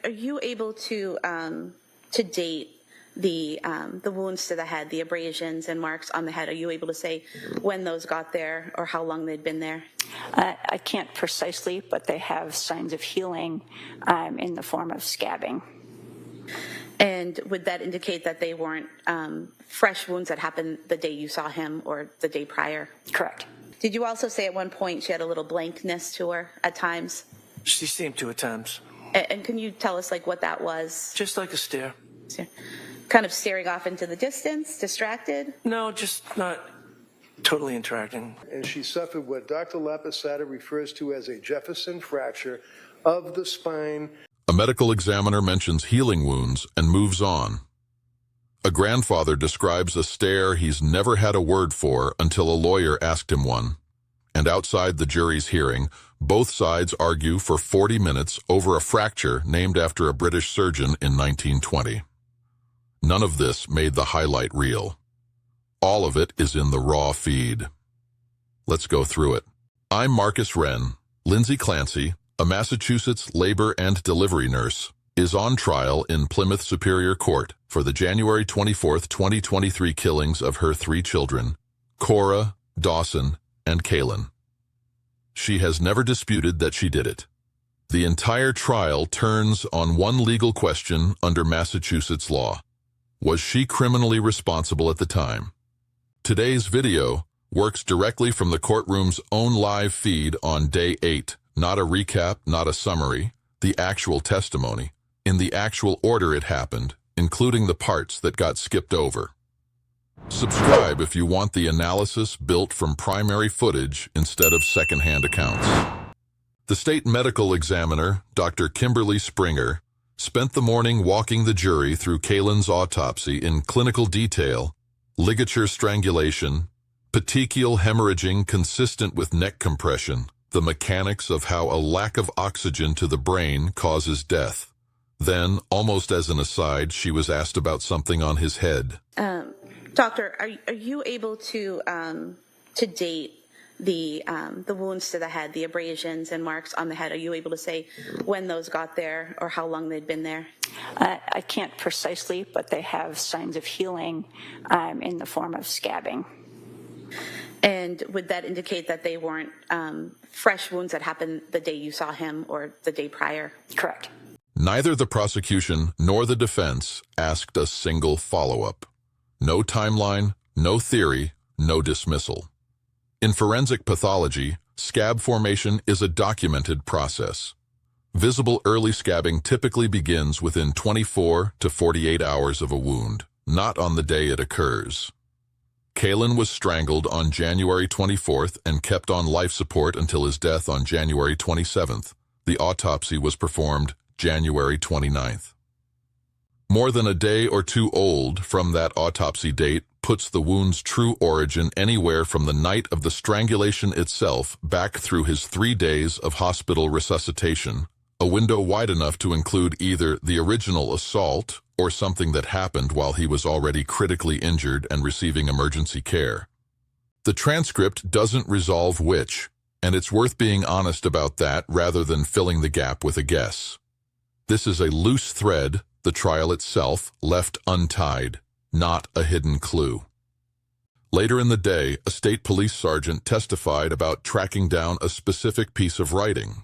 are you able to date the wounds to the head, the abrasions and marks on the head? Are you able to say when those got there or how long they'd been there? I can't precisely, but they have signs of healing in the form of scabbing. And would that indicate that they weren't fresh wounds that happened the day you saw him or the day prior? Correct. Did you also say at one point she had a little blankness to her at times? She seemed to at times. And can you tell us like what that was? Just like a stare. Kind of staring off into the distance, distracted? No, just not totally interacting. And she suffered what Dr. Lapisada refers to as a Jefferson fracture of the spine. A medical examiner mentions healing wounds and moves on. A grandfather describes a stare he's never had a word for until a lawyer asked him one. And outside the jury's hearing, both sides argue for 40 minutes over a fracture named after a British surgeon in 1920. None of this made the highlight reel. All of it is in the raw feed. Let's go through it. I'm Marcus Wren. Lindsay Clancy, a Massachusetts labor and delivery nurse, is on trial in Plymouth Superior Court for the January 24, 2023 killings of her 3 children, Cora, Dawson, and Kalen. She has never disputed that she did it. The entire trial turns on one legal question under Massachusetts law. Was she criminally responsible at the time? Today's video works directly from the courtroom's own live feed on day 8, not a recap, not a summary, the actual testimony, in the actual order it happened, including the parts that got skipped over. Subscribe if you want the analysis built from primary footage instead of secondhand accounts. The state medical examiner, Dr. Kimberly Springer, spent the morning walking the jury through Kalen's autopsy in clinical detail, ligature strangulation, petechial hemorrhaging consistent with neck compression, the mechanics of how a lack of oxygen to the brain causes death. Then, almost as an aside, she was asked about something on his head. Doctor, are you able to date the wounds to the head, the abrasions and marks on the head? Are you able to say when those got there or how long they'd been there? I can't precisely, but they have signs of healing in the form of scabbing. And would that indicate that they weren't fresh wounds that happened the day you saw him or the day prior? Correct. Neither the prosecution nor the defense asked a single follow-up. No timeline, no theory, no dismissal. In forensic pathology, scab formation is a documented process. Visible early scabbing typically begins within 24 to 48 hours of a wound, not on the day it occurs. Kalen was strangled on January 24th and kept on life support until his death on January 27th. The autopsy was performed January 29th. More than a day or two old from that autopsy date puts the wound's true origin anywhere from the night of the strangulation itself back through his 3 days of hospital resuscitation, a window wide enough to include either the original assault or something that happened while he was already critically injured and receiving emergency care. The transcript doesn't resolve which, and it's worth being honest about that rather than filling the gap with a guess. This is a loose thread, the trial itself left untied, not a hidden clue. Later in the day, a state police sergeant testified about tracking down a specific piece of writing.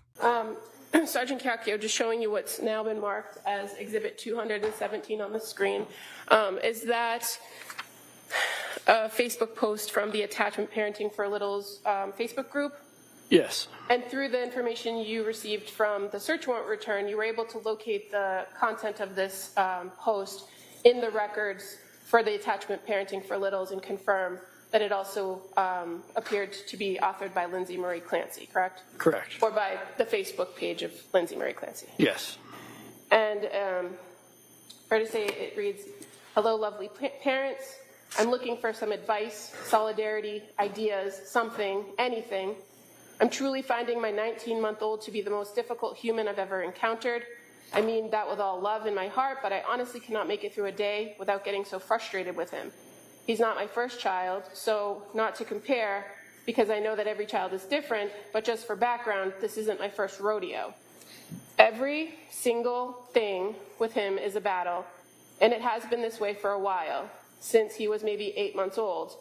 Sergeant Cacchio, just showing you what's now been marked as Exhibit 217 on the screen. Is that a Facebook post from the Attachment Parenting for Littles Facebook group? Yes. And through the information you received from the search warrant return, you were able to locate the content of this post in the records for the Attachment Parenting for Littles and confirm that it also appeared to be authored by Lindsay Marie Clancy, correct? Correct. Or by the Facebook page of Lindsay Marie Clancy. Yes. And fair to say it reads, "Hello, lovely parents. I'm looking for some advice, solidarity, ideas, something, anything. I'm truly finding my 19-month-old to be the most difficult human I've ever encountered. I mean that with all love in my heart, but I honestly cannot make it through a day without getting so frustrated with him. He's not my first child, so not to compare, because I know that every child is different, but just for background, this isn't my first rodeo. Every single thing with him is a battle, and it has been this way for a while, since he was maybe 8 months old.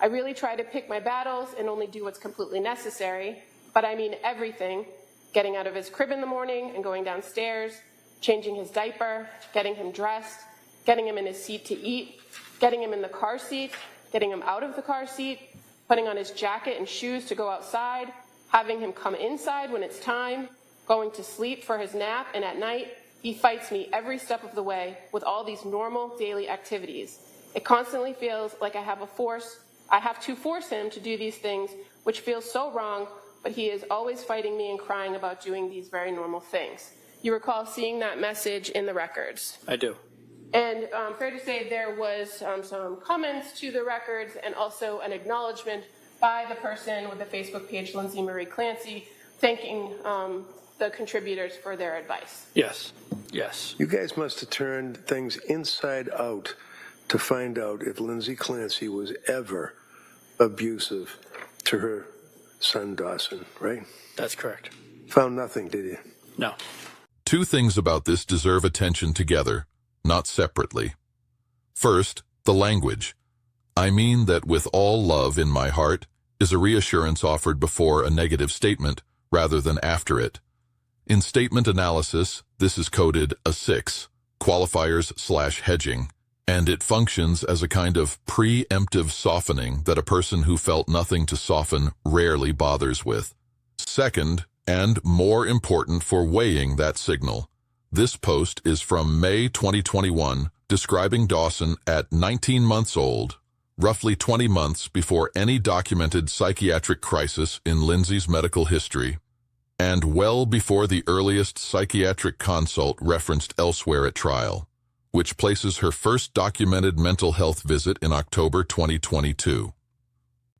I really try to pick my battles and only do what's completely necessary, but I mean everything. Getting out of his crib in the morning and going downstairs, changing his diaper, getting him dressed, getting him in his seat to eat, getting him in the car seat, getting him out of the car seat, putting on his jacket and shoes to go outside, having him come inside when it's time, going to sleep for his nap, and at night, he fights me every step of the way with all these normal daily activities. It constantly feels like I have to force him to do these things, which feels so wrong, but he is always fighting me and crying about doing these very normal things. You recall seeing that message in the records. I do. And fair to say there was some comments to the records and also an acknowledgement by the person with the Facebook page, Lindsay Clancy, thanking the contributors for their advice. Yes. Yes. You guys must have turned things inside out to find out if Lindsay Clancy was ever abusive to her son Dawson, right? That's correct. Found nothing, did you? No. Two things about this deserve attention together, not separately. First, the language. I mean that with all love in my heart is a reassurance offered before a negative statement rather than after it. In statement analysis, this is coded a 6, qualifiers/hedging, and it functions as a kind of preemptive softening that a person who felt nothing to soften rarely bothers with. Second, and more important for weighing that signal, this post is from May 2021, describing Dawson at 19 months old, roughly 20 months before any documented psychiatric crisis in Lindsay's medical history, and well before the earliest psychiatric consult referenced elsewhere at trial, which places her first documented mental health visit in October 2022.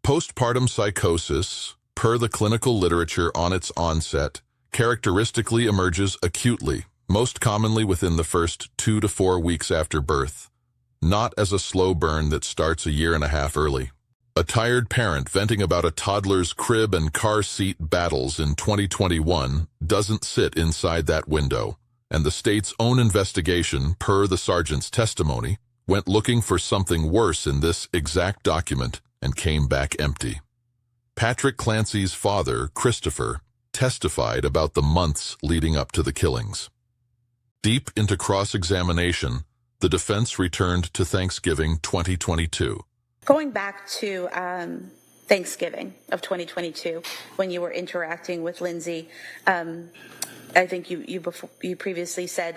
Postpartum psychosis, per the clinical literature on its onset, characteristically emerges acutely, most commonly within the first 2 to 4 weeks after birth, not as a slow burn that starts a year and a half early. A tired parent venting about a toddler's crib and car seat battles in 2021 doesn't sit inside that window, and the state's own investigation, per the sergeant's testimony, went looking for something worse in this exact document and came back empty. Patrick Clancy's father, Christopher, testified about the months leading up to the killings. Deep into cross-examination, the defense returned to Thanksgiving 2022. Going back to Thanksgiving of 2022, when you were interacting with Lindsay, I think you previously said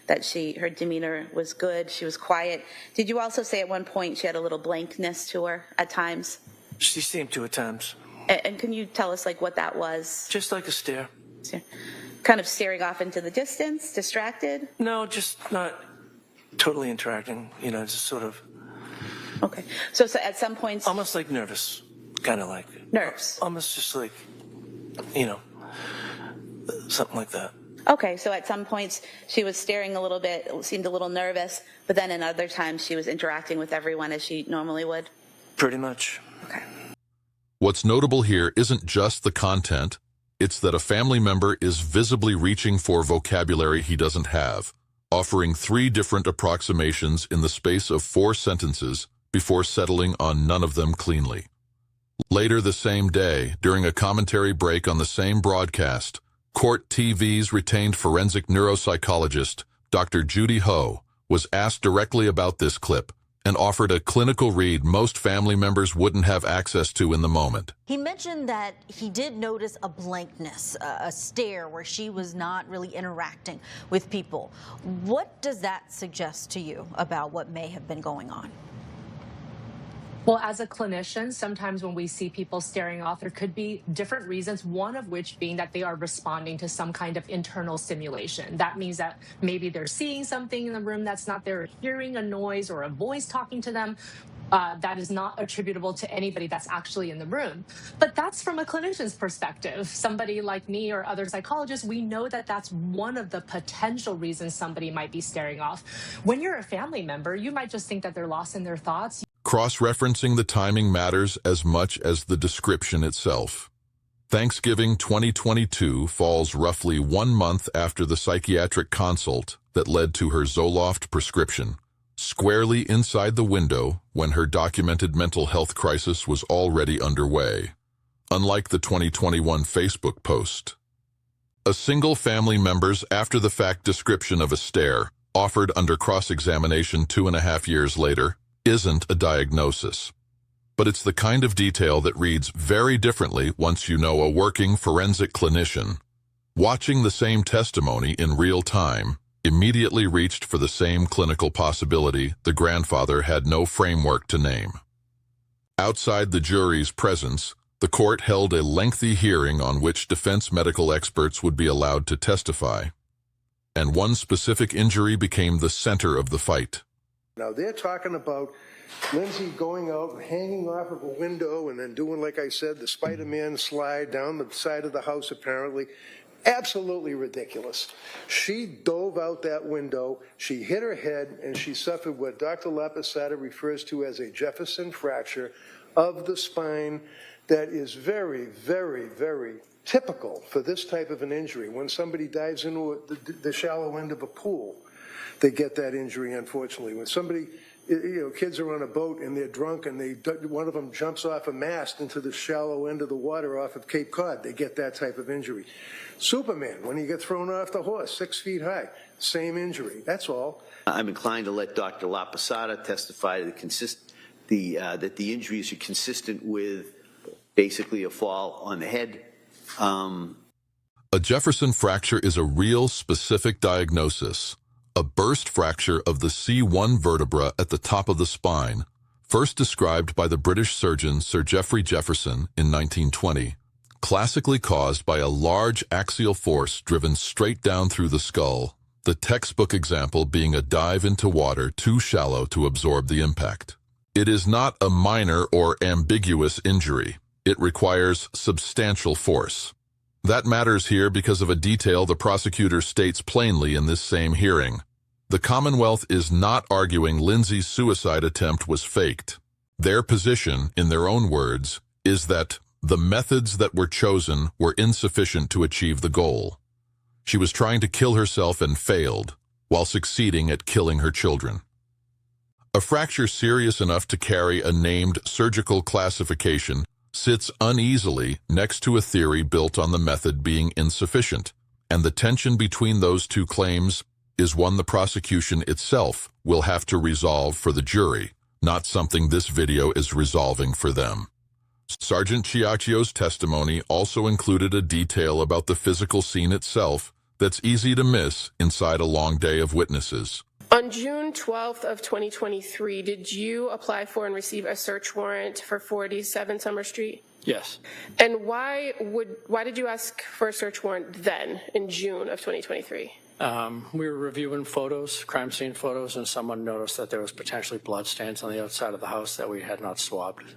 that her demeanor was good, she was quiet. Did you also say at one point she had a little blankness to her at times? She seemed to at times. And can you tell us what that was? Just like a stare. Kind of staring off into the distance, distracted? No, just not totally interacting, just sort of. Okay. So at some points. Almost like nervous, kind of like. Nerves. Almost just like, something like that. Okay, so at some points she was staring a little bit, seemed a little nervous, but then in other times she was interacting with everyone as she normally would? Pretty much. Okay. What's notable here isn't just the content, it's that a family member is visibly reaching for vocabulary he doesn't have, offering 3 different approximations in the space of 4 sentences before settling on none of them cleanly. Later the same day, during a commentary break on the same broadcast, Court TV's retained forensic neuropsychologist, Dr. Judy Ho, was asked directly about this clip and offered a clinical read most family members wouldn't have access to in the moment. He mentioned that he did notice a blankness, a stare where she was not really interacting with people. What does that suggest to you about what may have been going on? Well, as a clinician, sometimes when we see people staring off, there could be different reasons, one of which being that they are responding to some kind of internal stimulation. That means that maybe they're seeing something in the room that's not there, hearing a noise or a voice talking to them. That is not attributable to anybody that's actually in the room. But that's from a clinician's perspective. Somebody like me or other psychologists, we know that that's one of the potential reasons somebody might be staring off. When you're a family member, you might just think that they're lost in their thoughts. Cross-referencing the timing matters as much as the description itself. Thanksgiving 2022 falls roughly 1 month after the psychiatric consult that led to her Zoloft prescription, squarely inside the window when her documented mental health crisis was already underway. Unlike the 2021 Facebook post, a single family member's after-the-fact description of a stare, offered under cross-examination 2.5 years later, isn't a diagnosis. But it's the kind of detail that reads very differently once you know a working forensic clinician, watching the same testimony in real time, immediately reached for the same clinical possibility the grandfather had no framework to name. Outside the jury's presence, the court held a lengthy hearing on which defense medical experts would be allowed to testify, and one specific injury became the center of the fight. Now, they're talking about Lindsay going out and hanging off of a window and then doing, like I said, the Spider-Man slide down the side of the house, apparently. Absolutely ridiculous. She dove out that window, she hit her head, and she suffered what Dr. Laposada refers to as a Jefferson fracture of the spine that is very, very, very typical for this type of an injury. When somebody dives into the shallow end of a pool, they get that injury, unfortunately. When somebody, kids are on a boat and they're drunk and one of them jumps off a mast into the shallow end of the water off of Cape Cod, they get that type of injury. Superman, when he gets thrown off the horse, 6 feet high, same injury. That's all. I'm inclined to let Dr. Laposada testify to that the injuries are consistent with basically a fall on the head. A Jefferson fracture is a real specific diagnosis, a burst fracture of the C1 vertebra at the top of the spine, first described by the British surgeon Sir Geoffrey Jefferson in 1920, classically caused by a large axial force driven straight down through the skull, the textbook example being a dive into water too shallow to absorb the impact. It is not a minor or ambiguous injury. It requires substantial force. That matters here because of a detail the prosecutor states plainly in this same hearing. The Commonwealth is not arguing Lindsay's suicide attempt was faked. Their position, in their own words, is that the methods that were chosen were insufficient to achieve the goal. She was trying to kill herself and failed, while succeeding at killing her children. A fracture serious enough to carry a named surgical classification sits uneasily next to a theory built on the method being insufficient, and the tension between those two claims is one the prosecution itself will have to resolve for the jury, not something this video is resolving for them. Sergeant Ciacchio's testimony also included a detail about the physical scene itself that's easy to miss inside a long day of witnesses. On June 12th of 2023, did you apply for and receive a search warrant for 47 Summer Street? Yes. And why did you ask for a search warrant then, in June of 2023? We were reviewing photos, crime scene photos, and someone noticed that there was potentially blood stains on the outside of the house that we had not swabbed.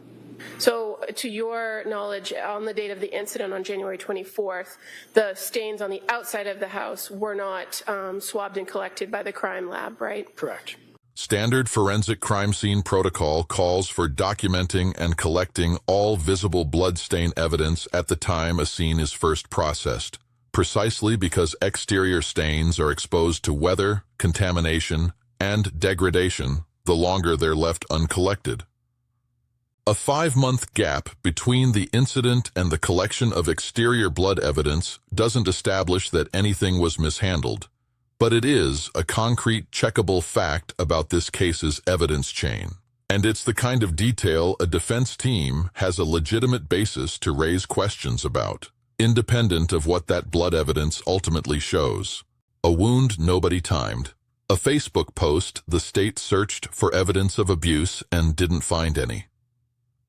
So, to your knowledge, on the date of the incident on January 24th, the stains on the outside of the house were not swabbed and collected by the crime lab, right? Correct. Standard forensic crime scene protocol calls for documenting and collecting all visible bloodstain evidence at the time a scene is first processed, precisely because exterior stains are exposed to weather, contamination, and degradation the longer they're left uncollected. A 5-month gap between the incident and the collection of exterior blood evidence doesn't establish that anything was mishandled, but it is a concrete, checkable fact about this case's evidence chain. And it's the kind of detail a defense team has a legitimate basis to raise questions about, independent of what that blood evidence ultimately shows. A wound nobody timed. A Facebook post the state searched for evidence of abuse and didn't find any.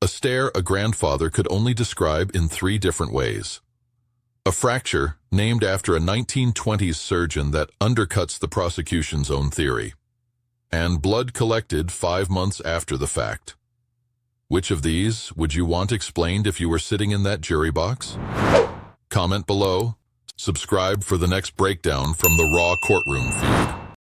A stare a grandfather could only describe in 3 different ways. A fracture named after a 1920s surgeon that undercuts the prosecution's own theory. And blood collected 5 months after the fact. Which of these would you want explained if you were sitting in that jury box? Comment below. Subscribe for the next breakdown from the Raw Courtroom feed.